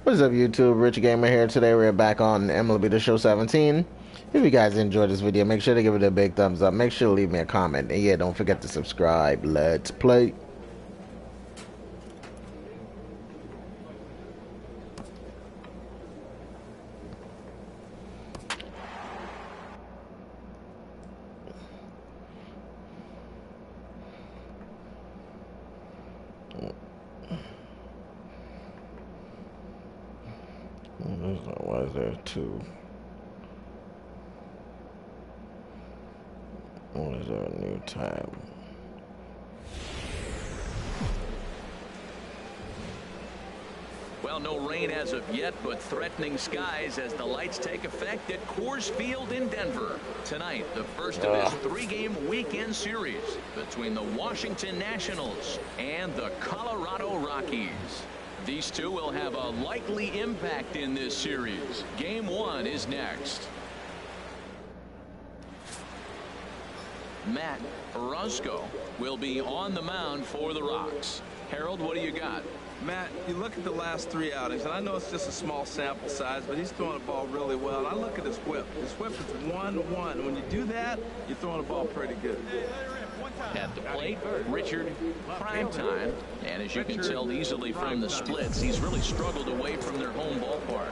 What's up, YouTube? Rich Gamer here. Today we're back on MLB The Show 17. If you guys enjoyed this video, make sure to give it a big thumbs up. Make sure to leave me a comment. And yeah, don't forget to subscribe. Let's play. Why is there two? Why is there a new tab? Well, no rain as of yet, but threatening skies as the lights take effect at Coors Field in Denver. Tonight, the first of his three-game weekend series between the Washington Nationals and the Colorado Rockies. These two will have a likely impact in this series. Game one is next. Matt Orozco will be on the mound for the Rocks. Harold, what do you got? Matt, you look at the last three outings, and I know it's just a small sample size, but he's throwing the ball really well. And I look at his whip. His whip is 1-1. When you do that, you're throwing the ball pretty good. At the plate, Richard Primetime. And as you can tell easily from the splits, he's really struggled away from their home ballpark.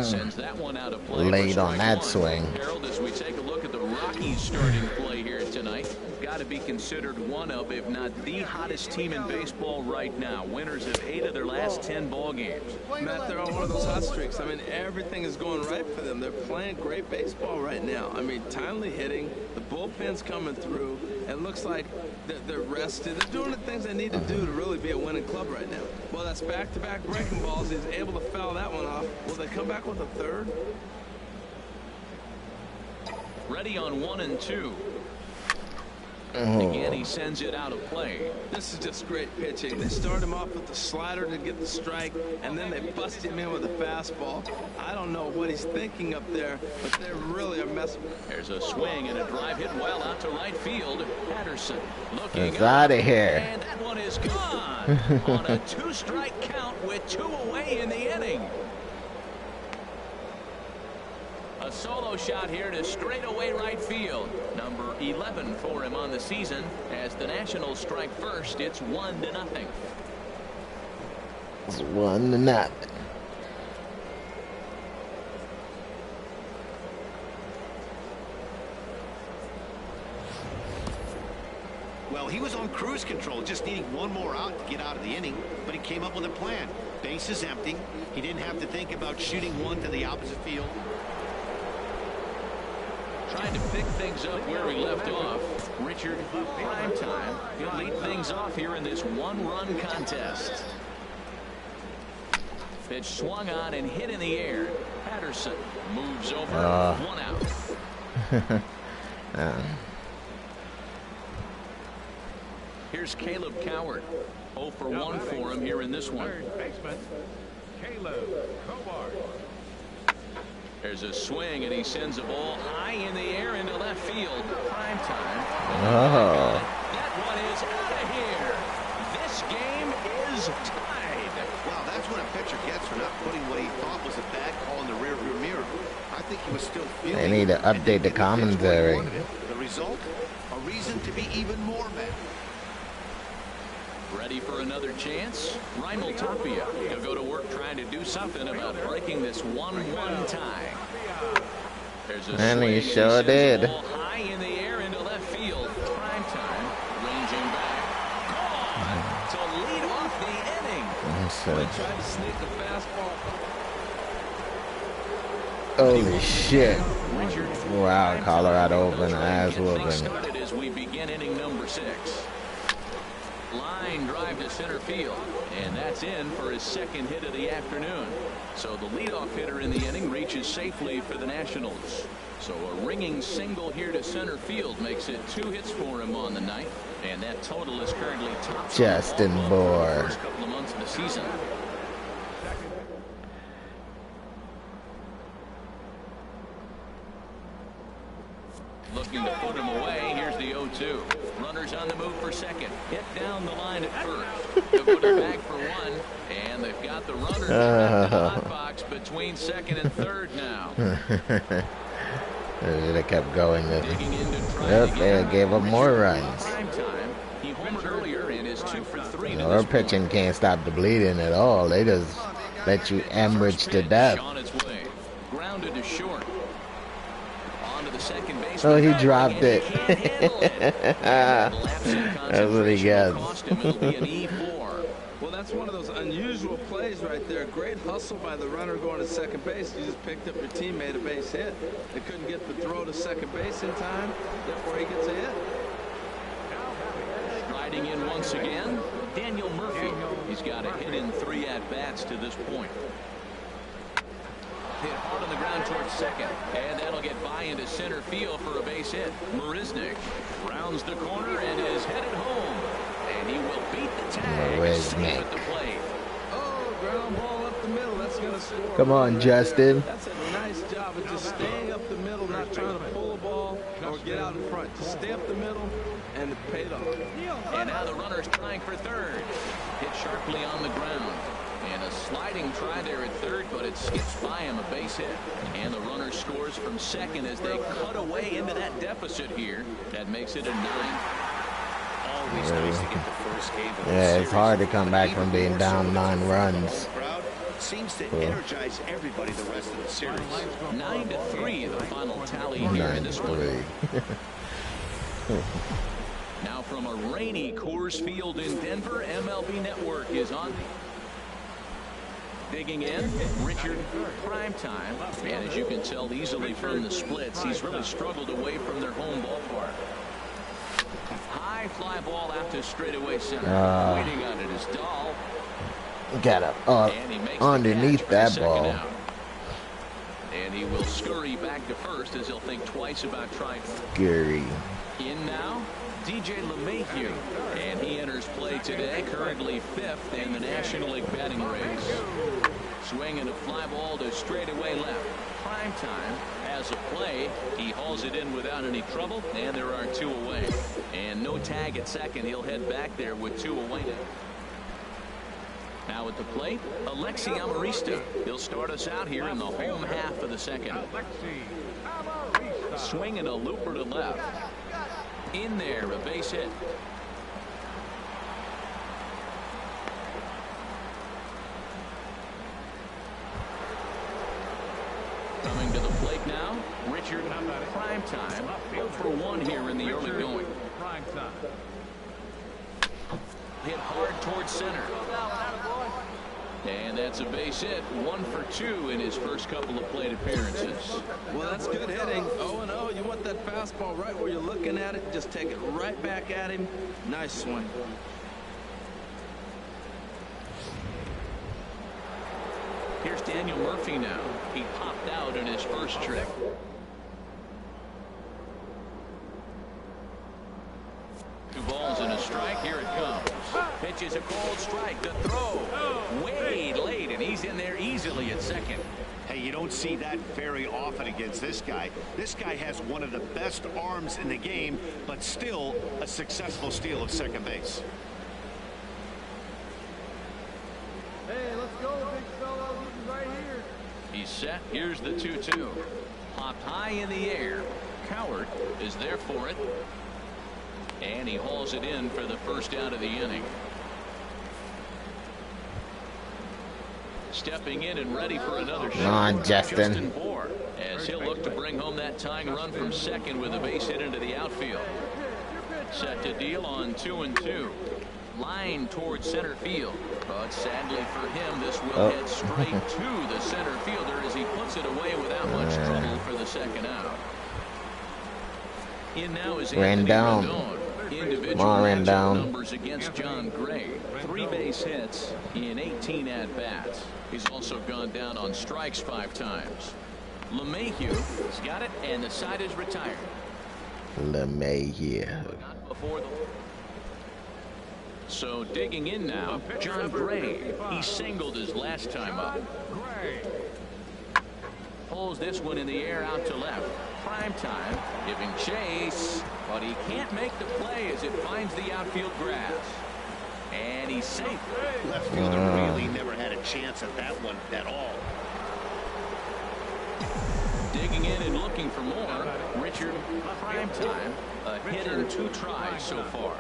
Sends that one out of play. Late on that swing. Harold, as we take a look at the Rockies starting play here tonight, got to be considered one of, if not the hottest team in baseball right now. Winners of 8 of their last 10 ball games. Matt, they're on one of those hot streaks. I mean, everything is going right for them. They're playing great baseball right now. I mean, timely hitting, the bullpen's coming through. It looks like they're rested. They're doing the things they need to do to really be a winning club right now. Well, that's back-to-back breaking balls. He's able to foul that one off. Will they come back with a third? Ready on 1 and 2. Again, he sends it out of play. This is just great pitching. They start him off with the slider to get the strike, and then they bust him in with a fastball. I don't know what he's thinking up there, but they really are messing. There's a swing and a drive hit well out to right field. Patterson looking It's out of here. And that one is gone on a 2-strike count with 2 away in the inning. A solo shot here to straightaway right field. Number 11 for him on the season. As the Nationals strike first, it's 1-0. It's 1-0. Well, he was on cruise control, just needing one more out to get out of the inning, but he came up with a plan. Base is empty. He didn't have to think about shooting one to the opposite field. Trying to pick things up where we left off. Richard Primetime. He'll lead things off here in this one-run contest. Pitch swung on and hit in the air. Patterson moves over. 1 out. Here's Caleb Coward. 0 for 1 for him here in this one. Baseman Caleb Coward. There's a swing, and he sends a ball high in the air into left field. Primetime. That one is out of here. This game is tied. Wow, that's what a pitcher gets for not putting what he thought was a bad call in the rearview mirror. I think he was still feeling. They need to update the commentary. The result? A reason to be even more mad. Ready for another chance? Raimel Tapia. He'll go to work trying to do something about breaking this 1-1 tie. There's a And he swing, sure sends did. the ball high in the air into left field. Primetime ranging back. Gone to lead off the inning. They tried to sneak the fastball. Holy shit. Richard Wow, Colorado open ass Get things whooping. started as we begin inning number 6. Line drive to center field, and that's in for his second hit of the afternoon. So the leadoff hitter in the inning reaches safely for the Nationals. So a ringing single here to center field makes it 2 hits for him on the night, and that total is currently top. Justin Bour. First couple of months of the season. Looking to put him away. Here's the the 0-2. Runners on the move for second. Hit down the line at first. They'll put it back for one. And they've got the runner trapped in the hot box between second and third now. They kept going. Yep, they gave up more runs. He homered earlier and is 2 for 3. Our pitching can't stop the bleeding at all. They just let you hemorrhage to death. On its way. Grounded to short. On to the second base. Oh, he dropped it. That's what he gets. Well, that's one of those unusual plays right there. Great hustle by the runner going to second base. You just picked up your teammate a base hit. They couldn't get the throw to second base in time. Therefore, he gets a hit. Striding in once again, Daniel Murphy. He's got a hit in 3 at-bats to this point. Hit hard on the ground towards second, and that'll get by into center field for a base hit. Marisnik rounds the corner and is headed home, and he will beat the tag. Safe at the plate. Oh, ground ball up the middle. That's going to score. Come on, Justin. That's a nice job of just staying up the middle, not trying to pull a ball or get out in front. Just stay up the middle, and it paid off. And now the runner's trying for third. Hit sharply on the ground. And a sliding try there at third, but it skips by him, a base hit. And the runner scores from second as they cut away into that deficit here. That makes it a 9. Always nice to get the first game of the Yeah, it's series. hard to come back from being down 9 runs. Crowd seems to energize everybody the rest of the series. 9-3, the final tally here in this one. 9-3. Now from a rainy Coors Field in Denver, MLB Network is on. Digging in, Richard Primetime. And as you can tell easily from the splits, he's really struggled away from their home ballpark. High fly ball out to straightaway center. Waiting on it is Dahl. Got up And he makes underneath the catch for that ball. out. And he will scurry back to first as he'll think twice about trying. Scary. In now, DJ LeMahieu, and he enters play today, currently 5th in the National League batting race. Swinging a fly ball to straightaway left. Primetime has a play. He hauls it in without any trouble, and there are 2 away. And no tag at second. He'll head back there with 2 away now. Now at the plate, Alexi Amarista. He'll start us out here in the home half of the second. Swinging a looper to left. In there, a base hit. Coming to the plate now, Richard Primetime. 0 for 1 here in the early going. Hit hard towards center. And that's a base hit. 1 for 2 in his first couple of plate appearances. Well, that's good hitting. 0-0. You want that fastball right where you're looking at it. Just take it right back at him. Nice swing. Here's Daniel Murphy now. He popped out in his first trip. Two balls and a strike. Here it comes. Pitches a cold strike. The throw way late, and he's in there easily at second. Hey, you don't see that very often against this guy. This guy has one of the best arms in the game, but still a successful steal of second base. Hey, let's go, big fella. This is right here. He's set. Here's the 2-2. Popped high in the air. Cowart is there for it. And he hauls it in for the first out of the inning. Stepping in and ready for another shot. Come on, Justin. Bohr, as he'll look to bring home that tying run from second with a base hit into the outfield. Set to deal on 2-2. Line towards center field. But sadly for him, this will head straight to the center fielder as he puts it away without much trouble for the second out. In now is Ran down. Individual ran down. numbers against John Gray. 3 base hits in 18 at-bats. He's also gone down on strikes 5 times. LeMahieu's got it, and the side is retired. LeMahieu. Not before the... So digging in now, John Gray. He singled his last time up. Pulls this one in the air out to left. Primetime giving chase. But he can't make the play as it finds the outfield grass. And he's safe. Left fielder really never had a chance at that one at all. Digging in and looking for more. Richard Primetime, a hit in 2 tries so far.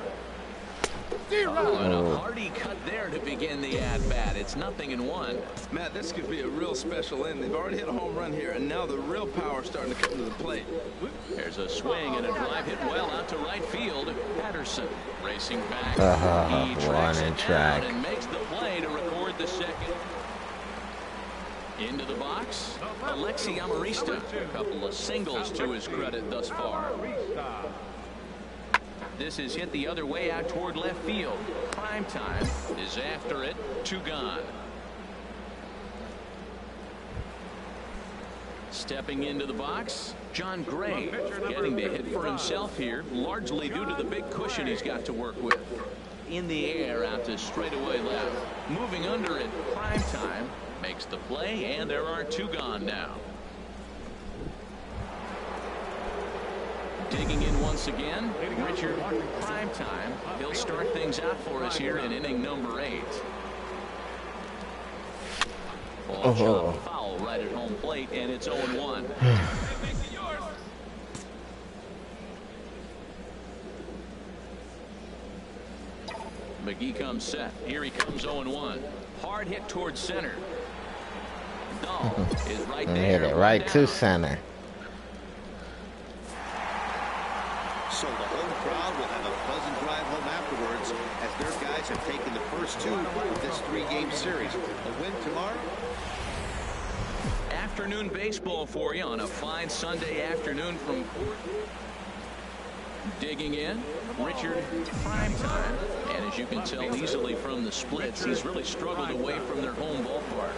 Oh, and a hearty cut there to begin the at-bat. It's 0-1. Matt, this could be a real special inning. They've already hit a home run here, and now the real power is starting to come to the plate. There's a swing and a drive hit well out to right field. Patterson racing back. He tracks it down and makes the play to record the second. Into the box, Alexi Amarista. A couple of singles to his credit thus far. This is hit the other way out toward left field. Primetime is after it. 2 gone. Stepping into the box, John Gray getting the hit for himself here, largely due to the big cushion he's got to work with. In the air out to straightaway left. Moving under it, Primetime makes the play, and there are 2 gone now. Digging in once again, Richard Primetime. He'll start things out for us here in inning number 8. Ball chopped foul right at home plate, and it's 0-1. McGee comes set. Here he comes 0-1. Hard hit towards center. Dahl is right there. Hit it right to center. So the home crowd will have a pleasant drive home afterwards as their guys have taken the first 2 of this 3-game series. A win tomorrow. Afternoon baseball for you on a fine Sunday afternoon from Court. Digging in, Richard Primetime. And as you can tell easily from the splits, he's really struggled away from their home ballpark.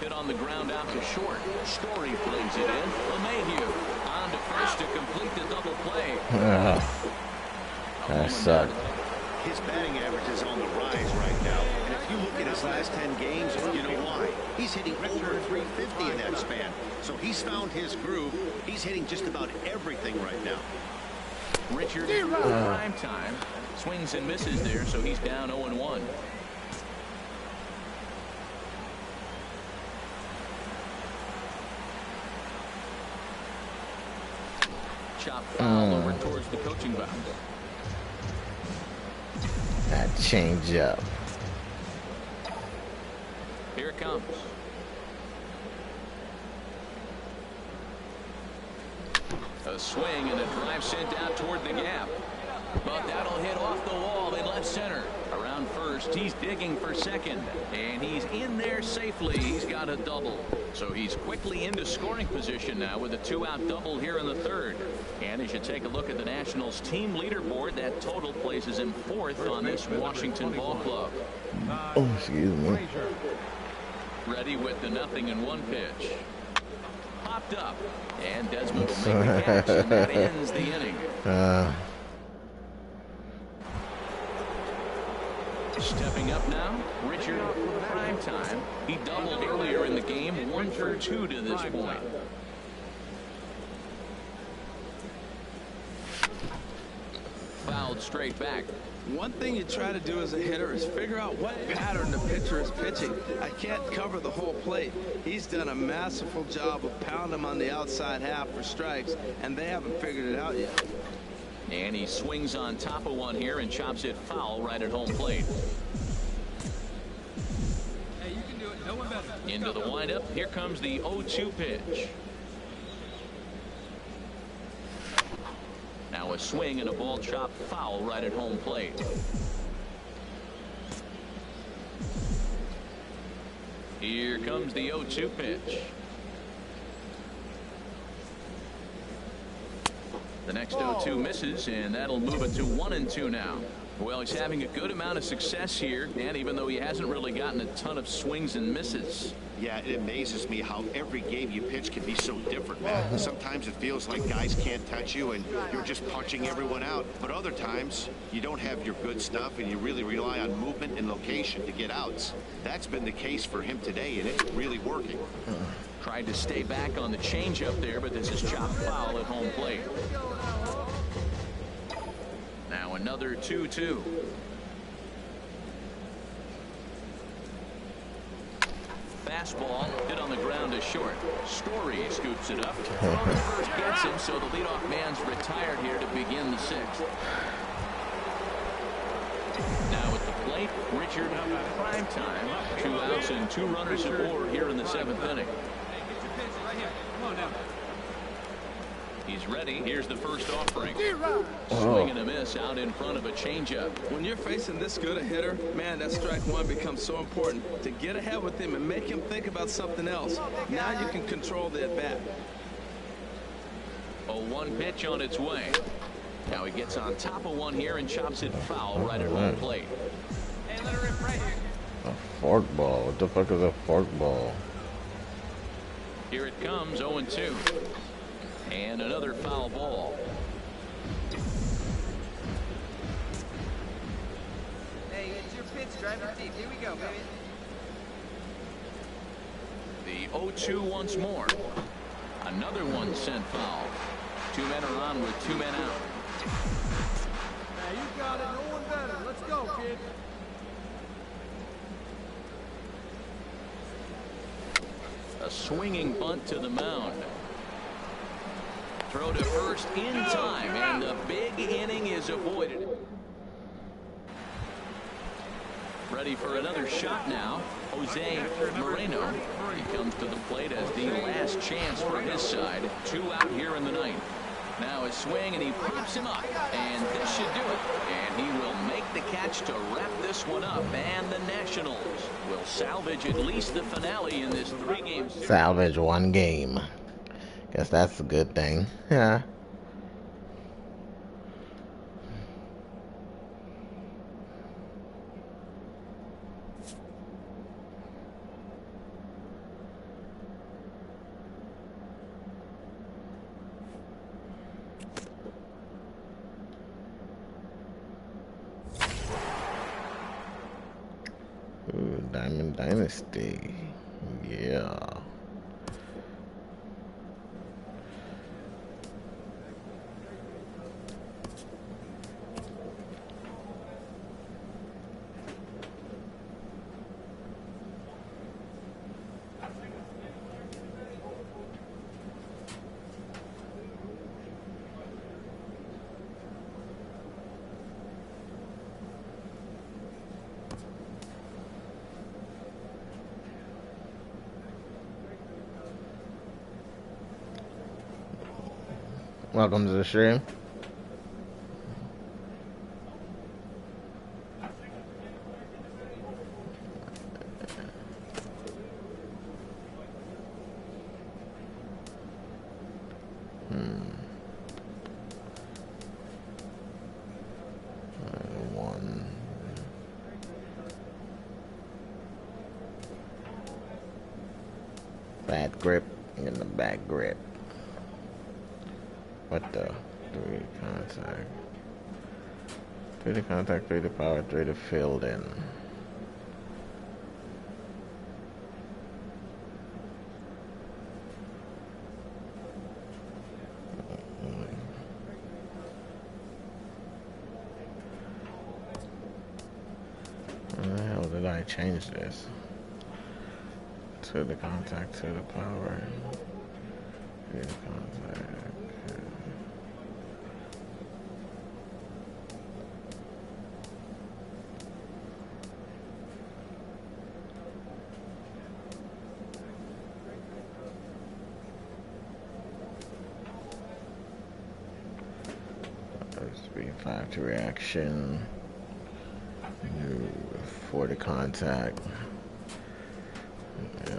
Hit on the ground out to short. Story plays it in. LeMahieu on to first to complete the double play. That sucked. His batting average is on the rise right now. And if you look at his last 10 games, you know why. He's hitting over 350 in that span. So he's found his groove. He's hitting just about everything right now. Richard Primetime swings and misses there, so he's down 0-1. Chop foul over towards the coaching box. That change up. Here it comes. A swing and a drive sent out toward the gap. But that'll hit off the wall in left center. Around first, he's digging for second. And he's in there safely. He's got a double. So he's quickly into scoring position now with a 2-out double here in the 3rd. And as you take a look at the Nationals team leaderboard, that total places him 4th on this Washington ball club. Oh, excuse me. Ready with the 0-1 pitch. Popped up. And Desmond will make the catch, and that ends the inning. Stepping up now, Richard Primetime. He doubled earlier in the game, 1 for 2 to this point. Fouled straight back. One thing you try to do as a hitter is figure out what pattern the pitcher is pitching. I can't cover the whole plate. He's done a masterful job of pounding him on the outside half for strikes, and they haven't figured it out yet. And he swings on top of one here and chops it foul right at home plate. Hey, you can do it. No one better. Into the windup. Here comes the 0-2 pitch. Now a swing and a ball chopped foul right at home plate. Here comes the 0-2 pitch. The next 0-2 misses, and that'll move it to 1-2 now. Well, he's having a good amount of success here, and even though he hasn't really gotten a ton of swings and misses, Yeah, it amazes me how every game you pitch can be so different, man. Sometimes it feels like guys can't touch you and you're just punching everyone out. But other times, you don't have your good stuff and you really rely on movement and location to get outs. That's been the case for him today, and it's really working. Tried to stay back on the changeup there, but this is chopped foul at home plate. Now another 2-2. Fastball hit on the ground to short. Story scoops it up. Throw to first gets him, so the leadoff man's retired here to begin the sixth. Now at the plate, Richard prime time. 2 outs and 2 runners aboard here in the 7th inning. He's ready. Here's the first offering. Swing and a miss out in front of a changeup. When you're facing this good a hitter, man, that strike one becomes so important to get ahead with him and make him think about something else. Now you can control the at-bat. A 1 pitch on its way. Now he gets on top of one here and chops it foul right at home plate. Hey, let her rip right here. A fork ball. What the fuck is a fork ball? Here it comes, 0-2. And another foul ball. Hey, it's your pitch, driver deep. Here we go, baby. The 0-2 once more. Another one sent foul. 2 men are on with 2 men out. Now you got it. No one better. Let's go, kid. A swinging bunt to the mound. Throw to first in time, and the big inning is avoided. Ready for another shot now. Jose Moreno. He comes to the plate as the last chance for his side. 2 out here in the ninth. Now a swing, and he pops him up, and this should do it. And he will make the catch to wrap this one up, and the Nationals will salvage at least the finale in this 3-game series. Salvage 1 game. Guess that's a good thing. Yeah. Ooh, Diamond Dynasty. Yeah. Welcome to the stream. One. Bad grip in the back grip. What the? 3 contact. 3 to contact, 3 to power, 3 to field in. How the hell did I change this? 2 to contact, 2 to power, 3 to contact. Speed 5 to reaction, 4 to contact. Yeah.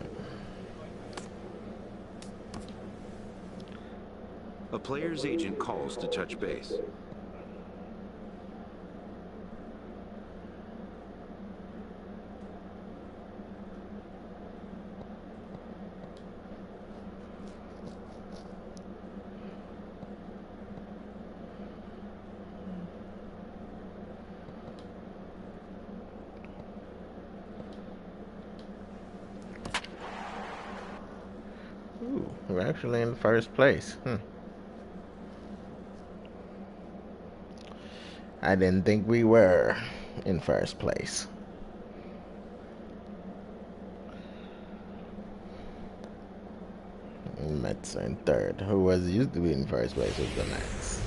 A player's agent calls to touch base. actually in first place. I didn't think we were in first place. Mets are in third. Who used to be in first place was the Mets.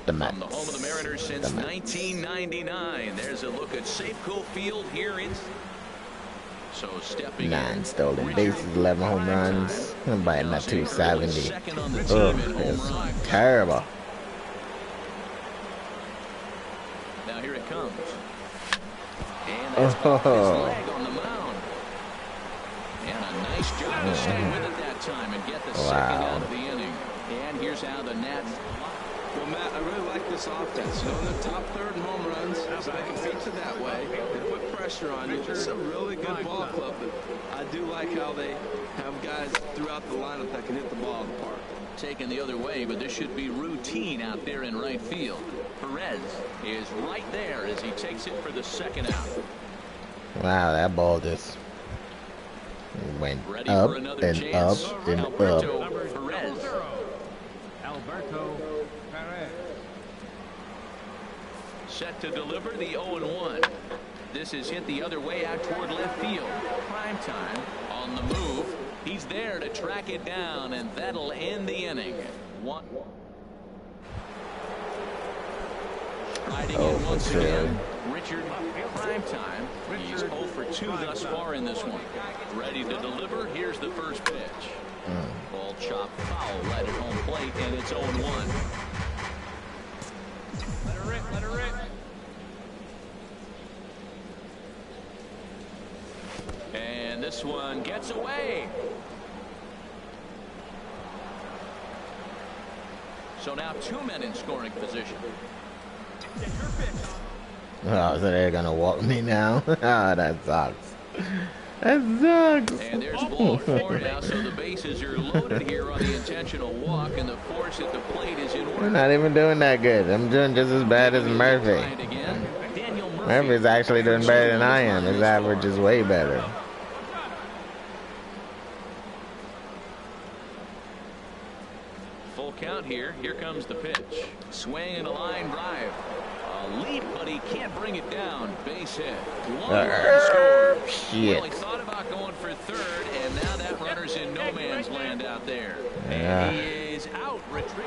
The Mets. From the home of the Mariners since 1999. There's a look at Safeco Field here in. So stepping 9 stolen bases, 11 home runs. I'm batting at 270. Ugh, it's terrible. Now here it comes. And that's off his leg on the mound. And a nice job to stay with it that time and get the second out of the inning. And here's how the Nats. Well, Matt, I really like this offense. You know, in the top third in home runs, so they can feature that way. They put pressure on you. It's a really good ball club, but I do like how they have guys throughout the lineup that can hit the ball in the park. Taken the other way, but this should be routine out there in right field. Perez is right there as he takes it for the second out. Wow, that ball just went Ready up for another and chance. up and Alberto up. Perez. Alberto Perez. Set to deliver the 0-1. This is hit the other way out toward left field. Prime time on the move. He's there to track it down, and that'll end the inning. Riding in once again, Richard Primetime. He's 0 for 2 thus far in this one. Ready to deliver. Here's the first pitch. Ball chopped foul right at home plate, and it's 0-1. Let her rip, let her rip. And this one gets away. So now 2 men in scoring position. Oh, so they're gonna walk me now? Oh, that sucks. That sucks. And there's ball 4 now, so the bases are loaded here on the intentional walk, and the force at the plate is in order. I'm not even doing that good. I'm doing just as bad as Murphy. Murphy's actually doing better than I am. His average is way better. Full count here. Here comes the pitch. Swing and a line drive. A leap, but he can't bring it down. Base hit. One run score. Shit. Well, he thought about going for third, and now that runner's in no man's land out there. Yeah. And he is out. Retreat.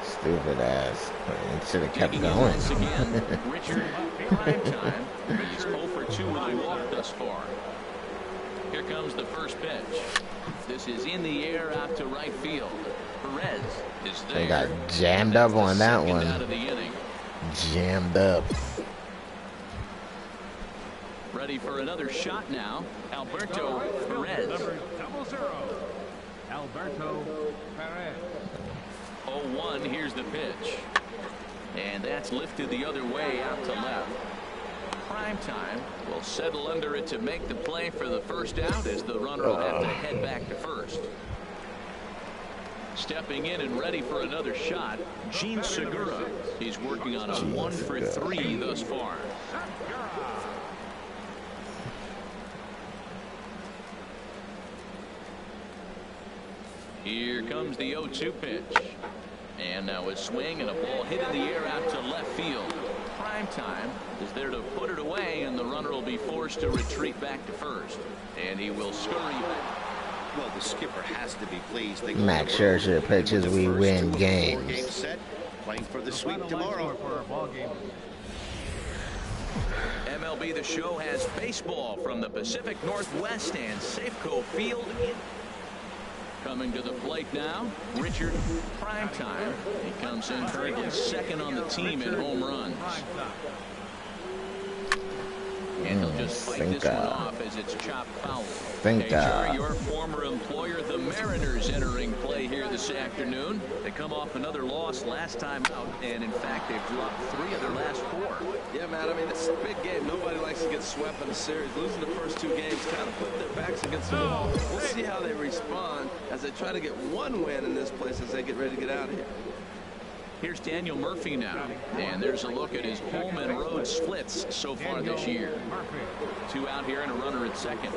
Stupid ass. It should have kept Digging in going. once again, Richard Primetime. He's 0 for 2 with a walk thus far. Here comes the first pitch. This is in the air out to right field. Perez is there. They got jammed up on that one. Out of the inning. Jammed up. Ready for another shot now. Alberto Perez. Number 00. Alberto Perez. 0-1. Here's the pitch. And that's lifted the other way out to left. Primetime will settle under it to make the play for the first out as the runner will have to head back to first. Stepping in and ready for another shot, Gene Segura. He's working on a 1 for 3 thus far. Here comes the 0-2 pitch. And now a swing and a ball hit in the air out to left field. Primetime is there to put it away, and the runner will be forced to retreat back to first. And he will scurry back. Well, the skipper has to be pleased. Max Scherzer pitches, we win games. Set, playing for the sweep tomorrow. MLB The Show has baseball from the Pacific Northwest and Safeco Field. Coming to the plate now, Richard Primetime. He comes in currently second on the team in home runs. And he'll just fight this one off as it's chopped foul. Hey, Jerry, your former employer, the Mariners, entering play here this afternoon. They come off another loss last time out, and in fact, they've dropped 3 of their last 4. Yeah, man, I mean, it's a big game. Nobody likes to get swept in a series. Losing the first 2 games kind of put their backs against the wall. We'll see how they respond as they try to get 1 win in this place as they get ready to get out of here. Here's Daniel Murphy now, and there's a look at his home and road splits so far this year. 2 out here and a runner at second.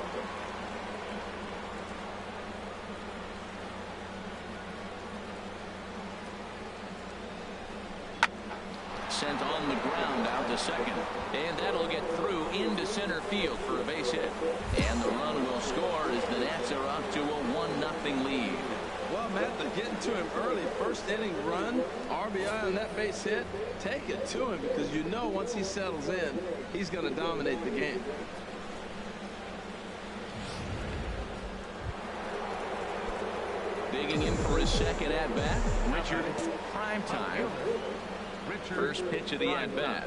sent on the ground out to second. And that'll get through into center field for a base hit. And the run will score as the Nats are up to a 1-0 lead. Well, Matt, they're getting to him early. First inning run, RBI on that base hit. Take it to him because you know once he settles in, he's going to dominate the game. Digging in for his second at-bat, Richard Primetime. First pitch of the at-bat.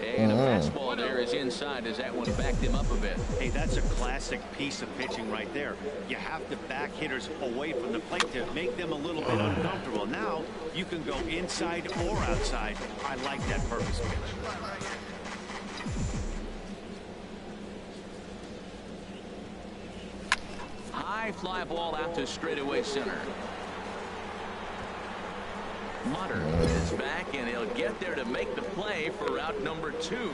And a fastball there is inside as that one backed him up a bit. Hey, that's a classic piece of pitching right there. You have to back hitters away from the plate to make them a little bit uncomfortable. Now you can go inside or outside. I like that purpose pitch. High fly ball out to straightaway center. Mutter is back, and he'll get there to make the play for out number 2.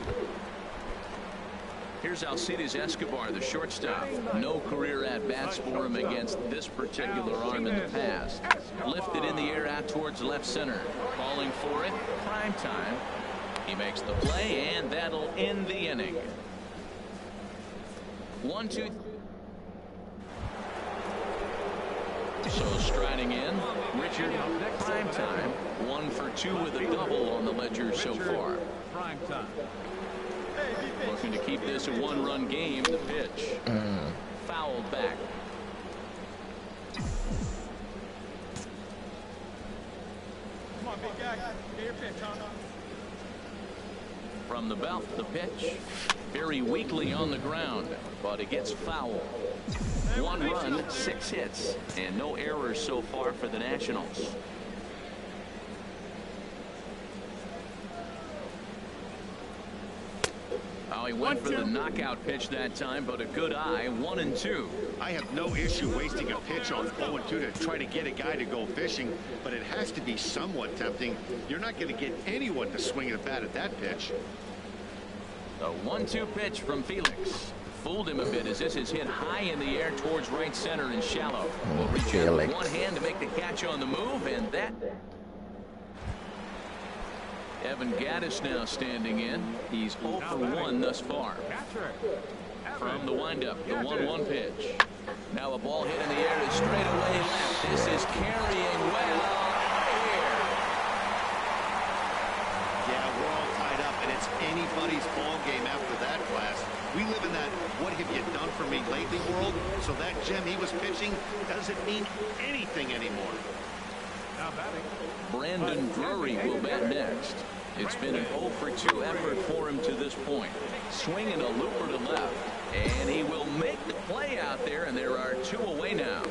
Here's Alcides Escobar, the shortstop. No career at-bats for him against this particular arm in the past. Lifted in the air out towards left center. Calling for it, Primetime. He makes the play, and that'll end the inning. 1-2. So striding in, Richard Primetime, 1 for 2 with a double on the ledger so far. Looking to keep this a 1-run game. The pitch fouled back. Come on, big guy. Get your pitch, huh? From the belt, the pitch very weakly on the ground, but it gets foul. 1 run, 6 hits, and no errors so far for the Nationals. Oh, he went for the knockout pitch that time, but a good eye. 1-2. I have no issue wasting a pitch on 0-2 to try to get a guy to go fishing, but it has to be somewhat tempting. You're not going to get anyone to swing a bat at that pitch. The 1-2 pitch from Felix. Fooled him a bit as this is hit high in the air towards right center and shallow. Will reach out with one hand to make the catch on the move, and that. Evan Gaddis now standing in. He's 0 for 1 thus far. From the windup, the 1-1 pitch. Now a ball hit in the air to straightaway left. This is carrying well here. Yeah, we're all tied up, and it's anybody's ball game after that, Class. We live in that "what have you done for me lately" world, so that gem he was pitching doesn't mean anything anymore. Now batting. Brandon Drury will bat next. It's been an 0 for 2 effort for him to this point. Swinging a looper to left, and he will make the play out there, and there are 2 away now.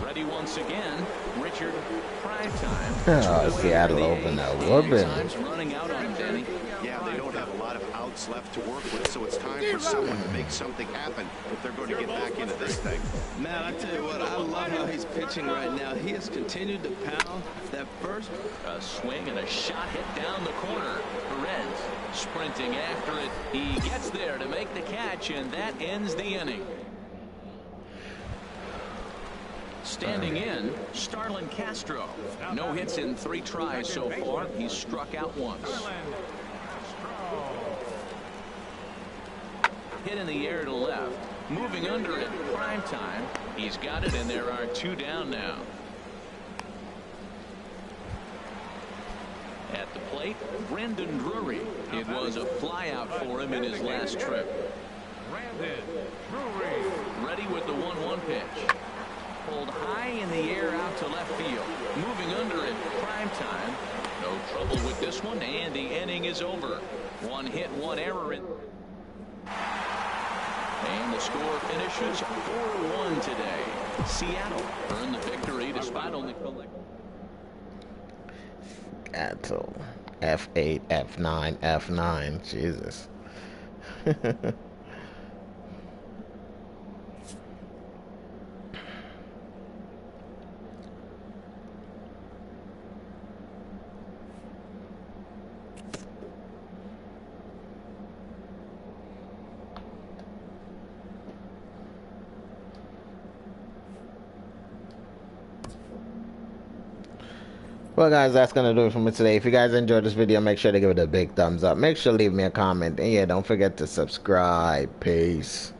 Ready once again, Richard Primetime. Seattle open a whooping. Running out on him, Danny. Yeah, they don't have a lot of outs left to work with, so it's time for someone to make something happen if they're going to get back into this thing. Man, I tell you what, I love how he's pitching right now. He has continued to pound that first. A swing and a shot hit down the corner. Perez sprinting after it. He gets there to make the catch, and that ends the inning. Standing in, Starlin Castro. No hits in 3 tries so far. He's struck out once. Hit in the air to left. Moving under it, Primetime. He's got it, and there are 2 down now. At the plate, Brandon Drury. It was a flyout for him in his last trip. Ready with the 1-1 pitch. Pulled high in the air out to left field. Moving under it, Primetime. No trouble with this one, and the inning is over. 1 hit, 1 error. And the score finishes 4-1 today. Seattle earned the victory despite only collecting. Seattle. F8, F9, F9. Jesus. Well, guys, that's going to do it for me today. If you guys enjoyed this video, make sure to give it a big thumbs up. Make sure to leave me a comment. And yeah, don't forget to subscribe. Peace.